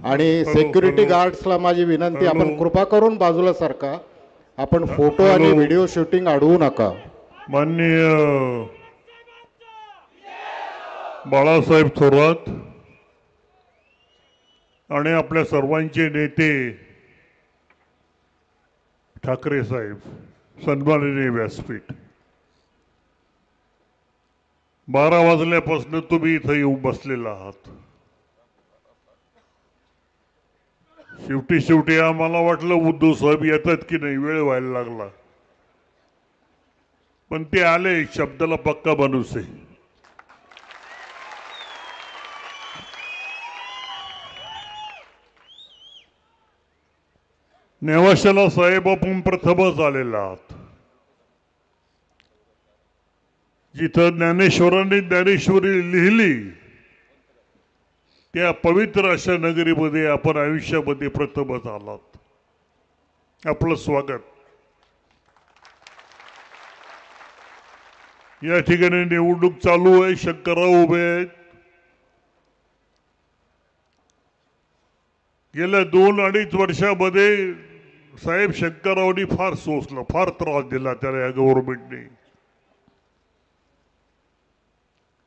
आणि सिक्युरिटी गार्ड्सला माझी विनंती, आपण कृपा करून बाजूला सरका. आपण फोटो आणि व्हिडिओ शूटिंग अडवू नका. माननीय बाळासाहेब थोरात आणि आपल्या सर्वांचे नेते ठाकरे साहेब, सन्माननीय व्यासपीठ, 12 वाजल्यापासून तुम्ही इथं येऊन बसलेला आहात. शेवटी आम्हाला वाटलं उद्धव साहेब येतात की नाही, वेळ व्हायला लागला, पण ते आले. शब्दाला पक्का माणूस आहे. नेवाशाला साहेब आपण प्रथमच आलेला आहात. जिथं ज्ञानेश्वरांनी ज्ञानेश्वरी लिहिली त्या पवित्र अशा नगरीमध्ये आपण आयुष्यामध्ये प्रथमच आलात. आपलं स्वागत. या ठिकाणी निवडणूक चालू आहे. शंकरराव उभे आहेत. गेल्या 2-2.5 वर्षामध्ये साहेब शंकररावनी फार सोसलं, फार त्रास दिला त्याला या गव्हर्नमेंटने.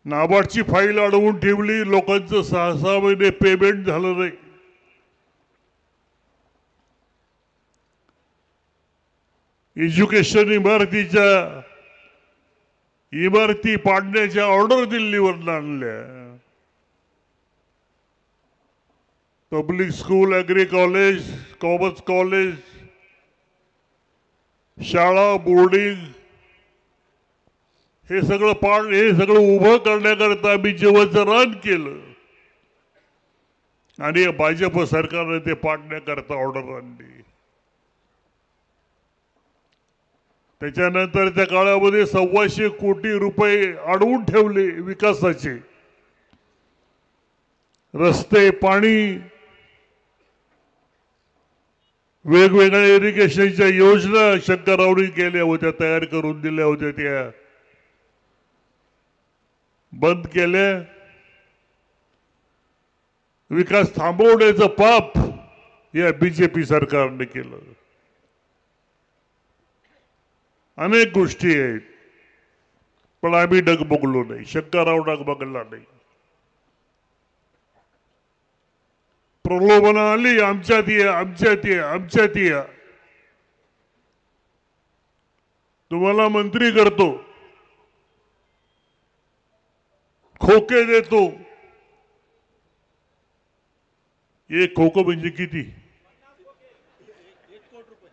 नाबार्डची फाईल अडवून ठेवली. लोकांचं 6-6 महिने पेमेंट झालं नाही. एज्युकेशन इमारती पाडण्याच्या ऑर्डर दिल्लीवर आणल्या. Public school, agri college, commerce college, शाळा, बोर्डिंग, हे सगळं उभं करण्याकरता आम्ही जीवाचं रान केलं आणि भाजप सरकारने ते पाडण्याकरता ऑर्डर आणली. त्याच्यानंतर त्या काळामध्ये 125 कोटी रुपये अडवून ठेवले विकासाचे. रस्ते, पाणी, वेगवेगळ्या इरिगेशनच्या योजना शंकररावनी केल्या होत्या, तयार करून दिल्या होत्या, त्या बंद केल्या. विकास थांबवण्याचं पाप या बीजेपी सरकारने केलं. अनेक गोष्टी आहेत, पण आम्ही डगमगलो नाही. शंकरराव डगमगला नाही. प्रलोभन आली, आमच्यात या, तुम्हाला मंत्री करतो, खोके देतो. एक खोकं म्हणजे किती?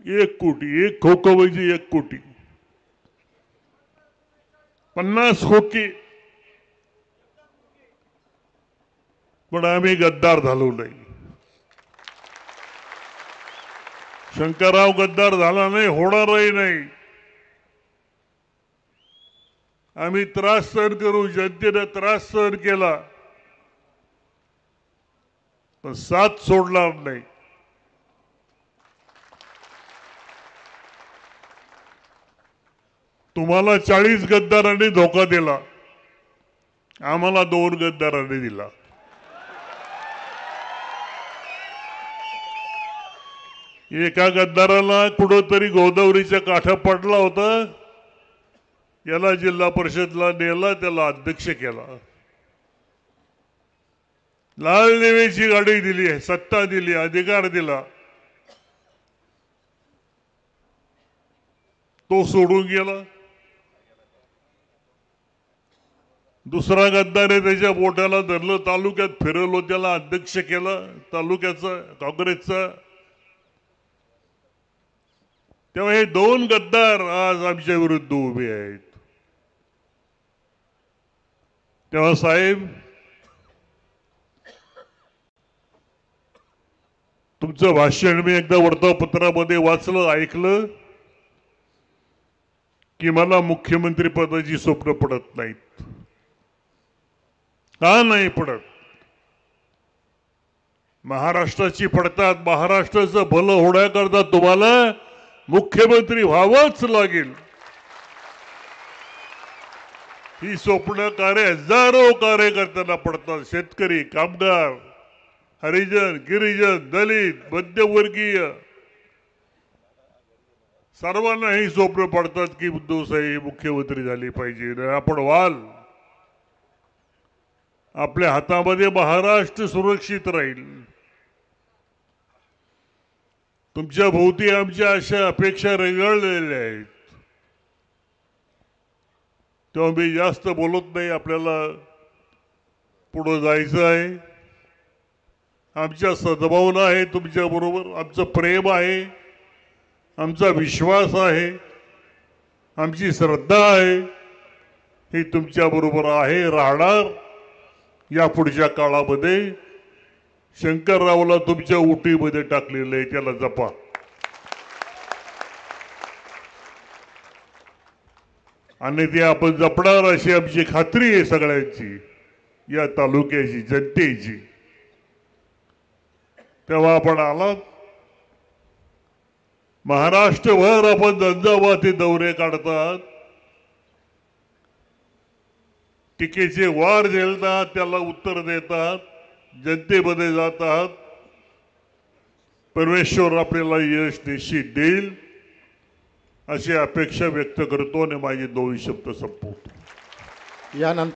1 कोटी. एक खोकं म्हणजे 1 कोटी. 50 खोके. पण आम्ही गद्दार झालो नाही. शंकरराव गद्दार झाला नाही, होणारही नाही. आम्ही त्रास सहन करू. जनतेने त्रास सहन केला, पण साथ सोडणार नाही. तुम्हाला 40 गद्दारांनी धोका दिला, आम्हाला 2 गद्दारांनी दिला. एका गद्दाराला कुठंतरी गोदावरीच्या काठा पडला होता, याला जिल्हा परिषदला नेला, त्याला अध्यक्ष केला. लाल नेवेची गाडी दिली, सत्ता दिली, अधिकार दिला, तो सोडून गेला. दुसरा गद्दारे त्याच्या बोटाला धरलं, तालुक्यात फिरवलं, त्याला अध्यक्ष केलं तालुक्याचा, काँग्रेसचा. तेव्हा हे 2 गद्दार आज आमच्या विरुद्ध उभे आहेत. तेव्हा साहेब, तुमचं भाषण मी एकदा वर्तमानपत्रामध्ये वाचलं, ऐकलं, की मला मुख्यमंत्री पदाची स्वप्न पडत नाहीत. का नाही पडत? महाराष्ट्राची पडतात. महाराष्ट्राचं भलं होण्याकरता तुम्हाला मुख्यमंत्री व्हावंच लागेल. ही स्वप्न हजारो कार्यकर्त्यांना पडतात. शेतकरी, कामगार, हरिजन, गिरिजन, दलित, मध्यमवर्गीय सर्वांना ही स्वप्न पडतात की उद्धवसाहेब मुख्यमंत्री झाले पाहिजे. आणि आपण व्हाल, आपल्या हातामध्ये महाराष्ट्र सुरक्षित राहील. तुमच्या भोवती आमच्या अशा अपेक्षा रेंगाळलेल्या आहेत. तेव्हा मी जास्त बोलत नाही. आपल्याला पुढं जायचं आहे. आमच्या सद्भावना आहे तुमच्या बरोबर, आमचं प्रेम आहे, आमचा विश्वास आहे, आमची श्रद्धा आहे, ही तुमच्या बरोबर आहे, राहणार. या पुढच्या काळामध्ये शंकररावला तुमच्या उटीमध्ये टाकलेलं आहे, त्याला जपा. आणि ते आपण जपणार अशी आमची खात्री आहे सगळ्यांची, या तालुक्याची, जनतेची. तेव्हा आपण आलात. महाराष्ट्रभर आपण झंझावाती दौरे काढतात, टीकेचे वार झेलतात, त्याला उत्तर देतात, जनतेमध्ये जातात. परमेश्वर आपल्याला यश निश्चित देईल अशी अपेक्षा व्यक्त करतो आणि माझे 2 शब्द संपवतो. यानंतर